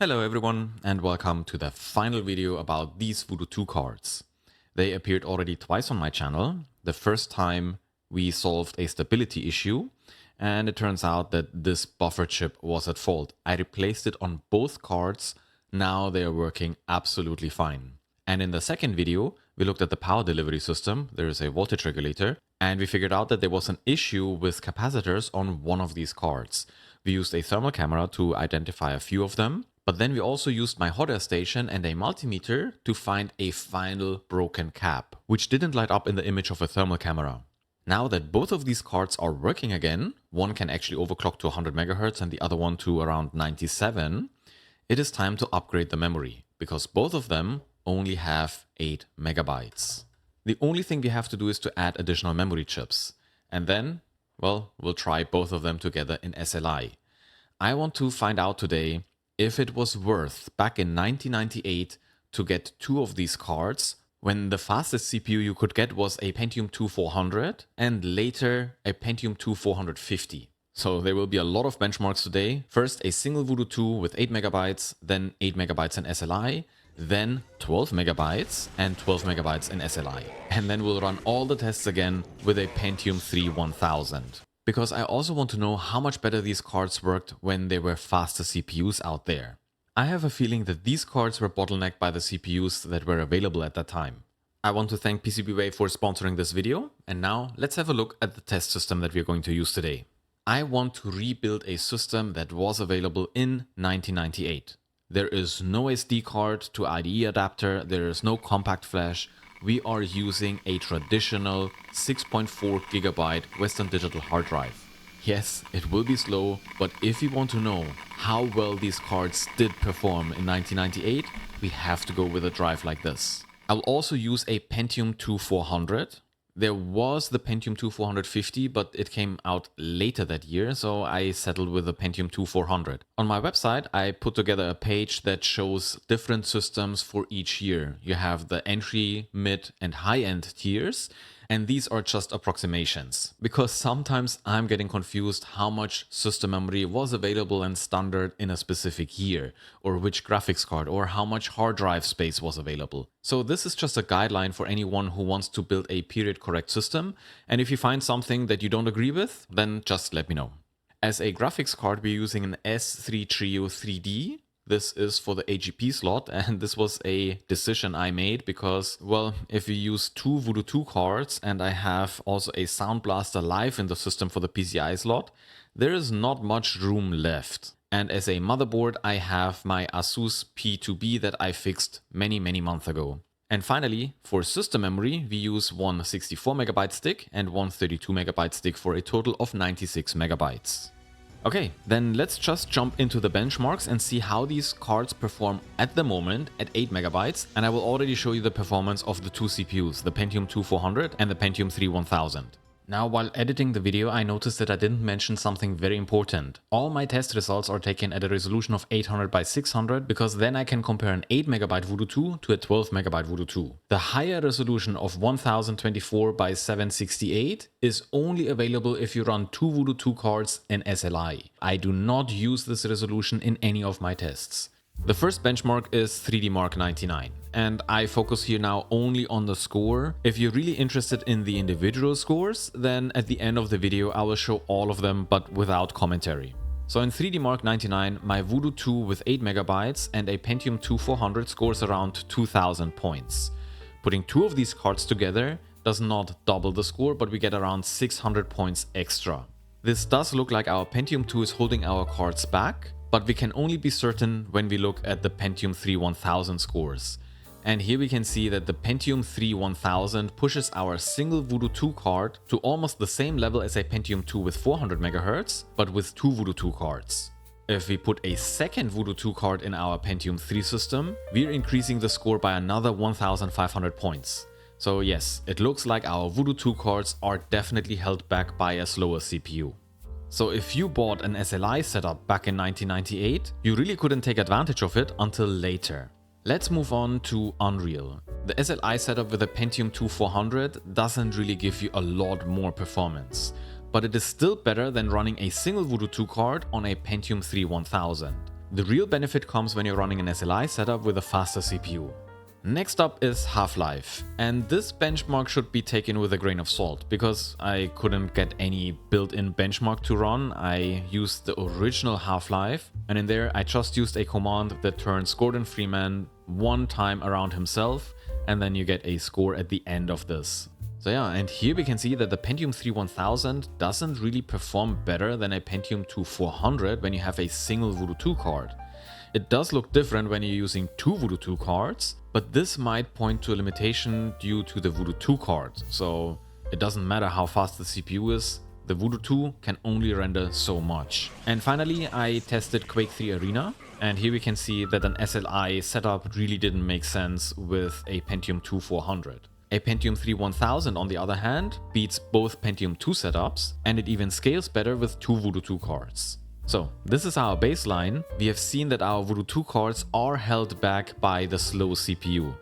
Hello everyone and welcome to the final video about these Voodoo 2 cards. They appeared already twice on my channel. The first time we solved a stability issue and it turns out that this buffer chip was at fault. I replaced it on both cards. Now they are working absolutely fine. And in the second video we looked at the power delivery system. There is a voltage regulator and we figured out that there was an issue with capacitors on one of these cards. We used a thermal camera to identify a few of them. But then we also used my hot air station and a multimeter to find a final broken cap, which didn't light up in the image of a thermal camera. Now that both of these cards are working again, one can actually overclock to 100 MHz and the other one to around 97, it is time to upgrade the memory, because both of them only have 8 MB. The only thing we have to do is to add additional memory chips, and then, well, we'll try both of them together in SLI. I want to find out today if it was worth, back in 1998, to get two of these cards when the fastest CPU you could get was a Pentium 2 400 and later a Pentium 2 450. So there will be a lot of benchmarks today. First a single Voodoo 2 with 8 MB, then 8 MB in SLI, then 12 MB and 12 MB in SLI. And then we'll run all the tests again with a Pentium 3 1000. Because I also want to know how much better these cards worked when there were faster CPUs out there. I have a feeling that these cards were bottlenecked by the CPUs that were available at that time. I want to thank PCBWay for sponsoring this video, and now let's have a look at the test system that we're going to use today. I want to rebuild a system that was available in 1998. There is no SD card to IDE adapter, there is no compact flash. We are using a traditional 6.4 GB Western Digital hard drive. Yes, it will be slow, but if we want to know how well these cards did perform in 1998, we have to go with a drive like this. I'll also use a Pentium 2 400. There was the Pentium 2 450, but it came out later that year, so I settled with the Pentium 2 400. On my website, I put together a page that shows different systems for each year. You have the entry, mid, and high-end tiers, and these are just approximations. Because sometimes I'm getting confused how much system memory was available and standard in a specific year, or which graphics card, or how much hard drive space was available. So this is just a guideline for anyone who wants to build a period correct system, and if you find something that you don't agree with, then just let me know. As a graphics card, we're using an S3 Trio 3D. This is for the AGP slot, and this was a decision I made because, well, if you use two Voodoo 2 cards and I have also a Sound Blaster Live in the system for the PCI slot, there is not much room left. And as a motherboard, I have my Asus P2B that I fixed many months ago. And finally, for system memory, we use one 64 MB stick and one 32 MB stick for a total of 96 MB. Okay, then let's just jump into the benchmarks and see how these cards perform at the moment at 8 MB, and I will already show you the performance of the two CPUs, the Pentium 2 400 and the Pentium 3 1000. Now, while editing the video, I noticed that I didn't mention something very important. All my test results are taken at a resolution of 800 by 600 because then I can compare an 8 MB Voodoo 2 to a 12 MB Voodoo 2. The higher resolution of 1024 by 768 is only available if you run two Voodoo 2 cards in SLI. I do not use this resolution in any of my tests. The first benchmark is 3D Mark 99, and I focus here now only on the score. If you're really interested in the individual scores, then at the end of the video I will show all of them but without commentary. So in 3D Mark 99, my Voodoo 2 with 8 MB and a Pentium 2 400 scores around 2000 points. Putting two of these cards together does not double the score, but we get around 600 points extra. This does look like our Pentium 2 is holding our cards back, but we can only be certain when we look at the Pentium 3 1000 scores. And here we can see that the Pentium 3 1000 pushes our single Voodoo 2 card to almost the same level as a Pentium 2 with 400 MHz, but with two Voodoo 2 cards. If we put a second Voodoo 2 card in our Pentium 3 system, we're increasing the score by another 1500 points. So yes, it looks like our Voodoo 2 cards are definitely held back by a slower CPU. So if you bought an SLI setup back in 1998, you really couldn't take advantage of it until later. Let's move on to Unreal. The SLI setup with a Pentium 2 400 doesn't really give you a lot more performance, but it is still better than running a single Voodoo 2 card on a Pentium 3 1000. The real benefit comes when you're running an SLI setup with a faster CPU. Next up is half-life, and this benchmark should be taken with a grain of salt because I couldn't get any built-in benchmark to run. I used the original half-life, and in there I just used a command that turns Gordon Freeman one time around himself, and then you get a score at the end of this. So yeah, and here we can see that the Pentium 3 1000 doesn't really perform better than a Pentium 2 400 when you have a single Voodoo 2 card. It does look different when you're using two Voodoo 2 cards, but this might point to a limitation due to the Voodoo 2 card. So it doesn't matter how fast the CPU is, the Voodoo 2 can only render so much. And finally, I tested Quake 3 Arena, and here we can see that an SLI setup really didn't make sense with a Pentium 2 400. A Pentium 3 1000 on the other hand beats both Pentium 2 setups, and it even scales better with two Voodoo 2 cards. So this is our baseline. We have seen that our Voodoo 2 cards are held back by the slow CPU.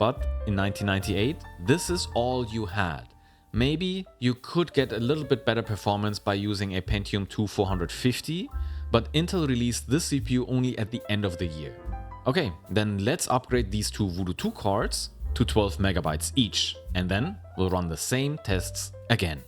But in 1998, this is all you had. Maybe you could get a little bit better performance by using a Pentium 2 450, but Intel released this CPU only at the end of the year. Okay, then let's upgrade these two Voodoo 2 cards to 12 megabytes each, and then we'll run the same tests again.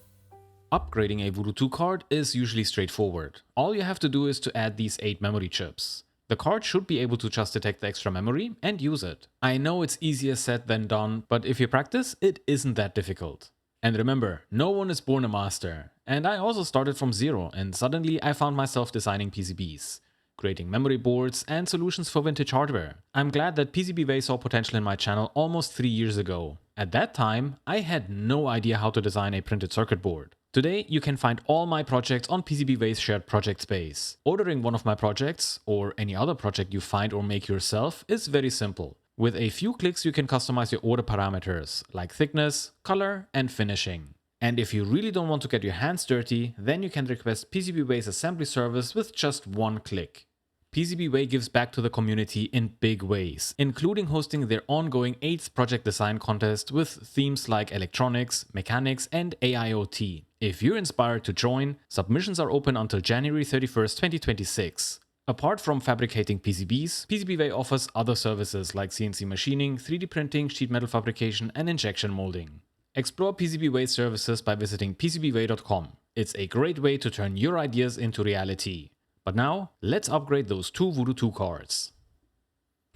Upgrading a Voodoo 2 card is usually straightforward. All you have to do is to add these 8 memory chips. The card should be able to just detect the extra memory and use it. I know it's easier said than done, but if you practice, it isn't that difficult. And remember, no one is born a master. And I also started from zero, and suddenly I found myself designing PCBs, creating memory boards and solutions for vintage hardware. I'm glad that PCBWay saw potential in my channel almost 3 years ago. At that time, I had no idea how to design a printed circuit board. Today, you can find all my projects on PCBWay's shared project space. Ordering one of my projects, or any other project you find or make yourself, is very simple. With a few clicks, you can customize your order parameters, like thickness, color, and finishing. And if you really don't want to get your hands dirty, then you can request PCBWay's assembly service with just one click. PCBWay gives back to the community in big ways, including hosting their ongoing 8th project design contest with themes like electronics, mechanics, and AIoT. If you're inspired to join, submissions are open until January 31st, 2026. Apart from fabricating PCBs, PCBWay offers other services like CNC machining, 3D printing, sheet metal fabrication, and injection molding. Explore PCBWay services by visiting PCBWay.com. It's a great way to turn your ideas into reality. But now, let's upgrade those two Voodoo 2 cards.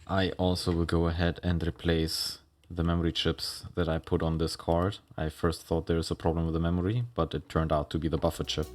I also will go ahead and replace the memory chips that I put on this card. I first thought there was a problem with the memory, but it turned out to be the buffer chip.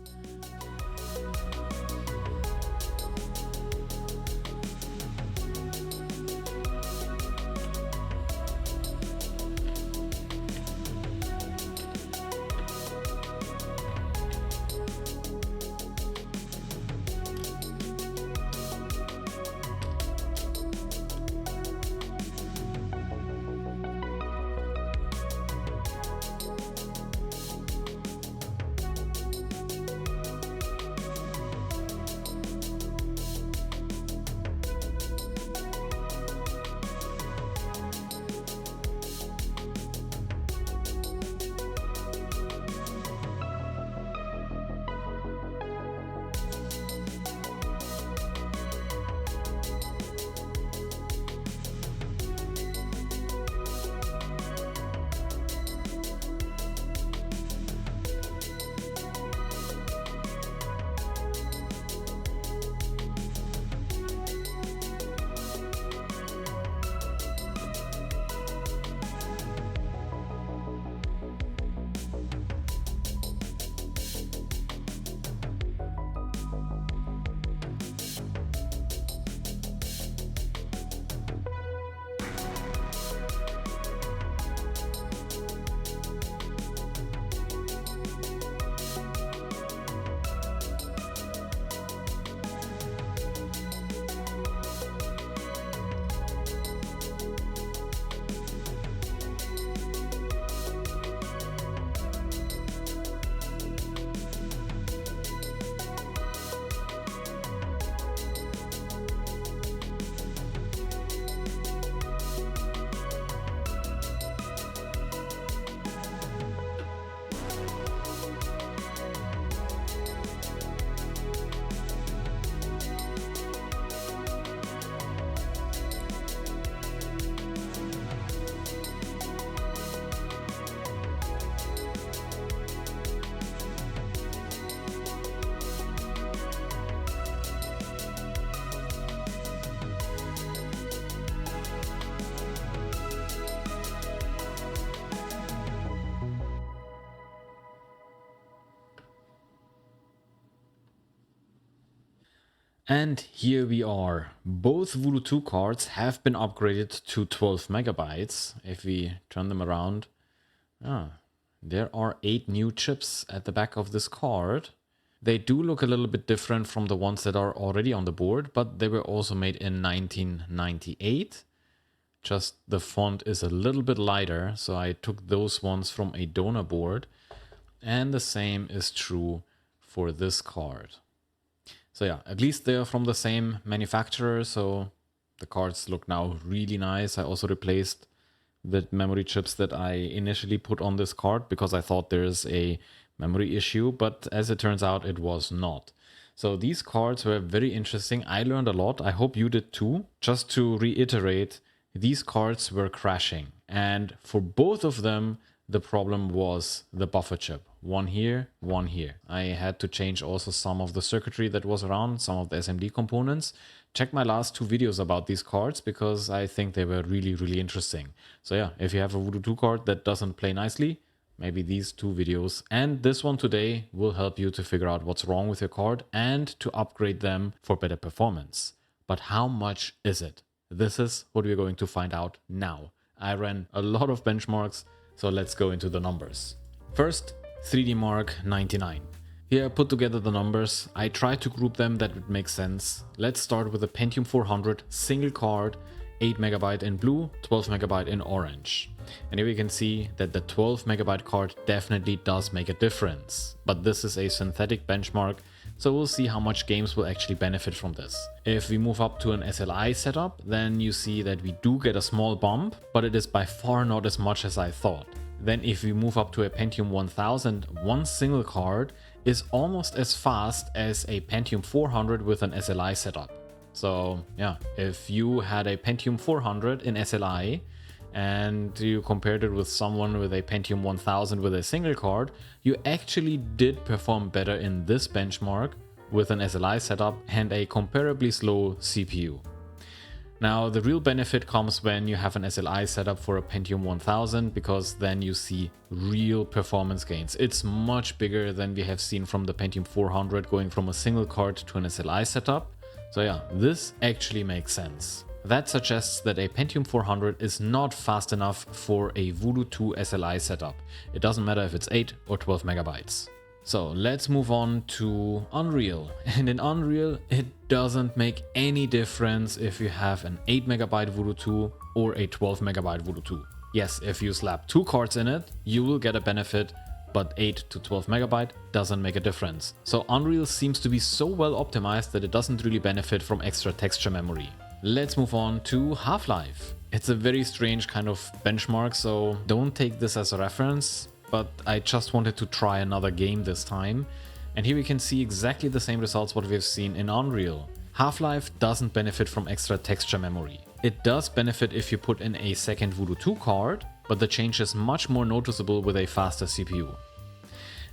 And here we are. Both Voodoo 2 cards have been upgraded to 12 megabytes. If we turn them around, there are 8 new chips at the back of this card. They do look a little bit different from the ones that are already on the board, but they were also made in 1998. Just the font is a little bit lighter, so I took those ones from a donor board. And the same is true for this card. So yeah, at least they're from the same manufacturer, so the cards look now really nice. I also replaced the memory chips that I initially put on this card because I thought there's a memory issue, but as it turns out, it was not. So these cards were very interesting. I learned a lot. I hope you did too. Just to reiterate, these cards were crashing, and for both of them, the problem was the buffer chip. One here, one here. I had to change also some of the circuitry that was around, some of the SMD components. Check my last 2 videos about these cards because I think they were really, really interesting. So yeah, if you have a Voodoo 2 card that doesn't play nicely, maybe these 2 videos and this one today will help you to figure out what's wrong with your card and to upgrade them for better performance. But how much is it? This is what we're going to find out now. I ran a lot of benchmarks, so let's go into the numbers. First, 3D Mark 99. Here I put together the numbers. I tried to group them that would make sense. Let's start with a Pentium 400 single card, 8 megabyte in blue, 12 megabyte in orange. And here we can see that the 12 megabyte card definitely does make a difference. But this is a synthetic benchmark, so we'll see how much games will actually benefit from this. If we move up to an SLI setup, then you see that we do get a small bump, but it is by far not as much as I thought. Then if we move up to a Pentium 1000, one single card is almost as fast as a Pentium 400 with an SLI setup. So yeah, if you had a Pentium 400 in SLI and you compared it with someone with a Pentium 1000 with a single card, you actually did perform better in this benchmark with an SLI setup and a comparably slow CPU. Now, the real benefit comes when you have an SLI setup for a Pentium 1000 because then you see real performance gains. It's much bigger than we have seen from the Pentium 400 going from a single card to an SLI setup. So yeah, this actually makes sense. That suggests that a Pentium 400 is not fast enough for a Voodoo 2 SLI setup. It doesn't matter if it's 8 or 12 megabytes. So let's move on to Unreal. And in Unreal, it doesn't make any difference if you have an 8 megabyte Voodoo 2 or a 12 megabyte Voodoo 2. Yes, if you slap 2 cards in it, you will get a benefit, but 8 to 12 megabyte doesn't make a difference. So Unreal seems to be so well optimized that it doesn't really benefit from extra texture memory. Let's move on to Half-Life. It's a very strange kind of benchmark, so don't take this as a reference, but I just wanted to try another game this time. And here we can see exactly the same results what we've seen in Unreal. Half-Life doesn't benefit from extra texture memory. It does benefit if you put in a second Voodoo 2 card, but the change is much more noticeable with a faster CPU.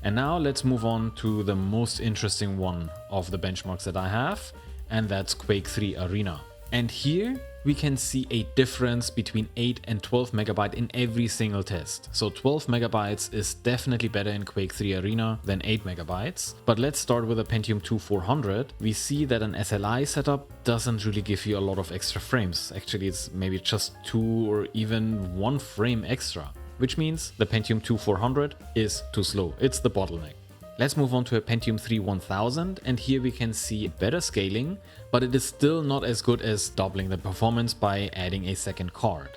And now let's move on to the most interesting one of the benchmarks that I have, and that's Quake 3 Arena. And here we can see a difference between 8 and 12 megabyte in every single test. So 12 megabytes is definitely better in Quake 3 Arena than 8 megabytes. But let's start with a Pentium 2 400. We see that an SLI setup doesn't really give you a lot of extra frames. Actually, it's maybe just 2 or even 1 frame extra, which means the Pentium 2 400 is too slow. It's the bottleneck. Let's move on to a Pentium 3 1000, and here we can see better scaling, but it is still not as good as doubling the performance by adding a second card.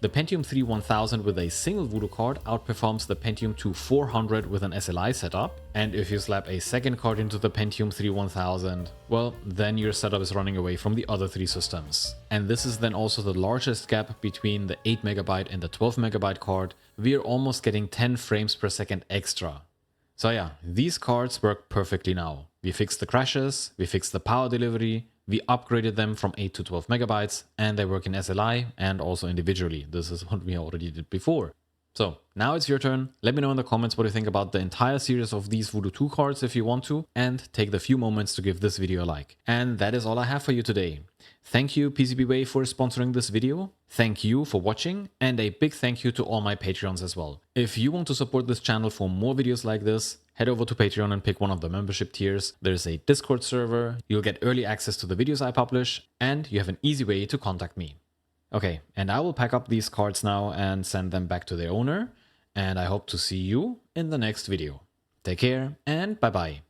The Pentium 3 1000 with a single Voodoo card outperforms the Pentium 2 400 with an SLI setup, and if you slap a second card into the Pentium 3 1000, well, then your setup is running away from the other 3 systems. And this is then also the largest gap between the 8 megabyte and the 12 megabyte card. We are almost getting 10 frames per second extra. So yeah, these cards work perfectly now. We fixed the crashes, we fixed the power delivery, we upgraded them from 8 to 12 megabytes, and they work in SLI and also individually. This is what we already did before. So now it's your turn. Let me know in the comments what you think about the entire series of these Voodoo 2 cards if you want to, and take the few moments to give this video a like. And that is all I have for you today. Thank you PCBWay for sponsoring this video. Thank you for watching, and a big thank you to all my Patreons as well. If you want to support this channel for more videos like this, head over to Patreon and pick one of the membership tiers. There's a Discord server, you'll get early access to the videos I publish, and you have an easy way to contact me. Okay, and I will pack up these cards now and send them back to their owner, and I hope to see you in the next video. Take care and bye bye.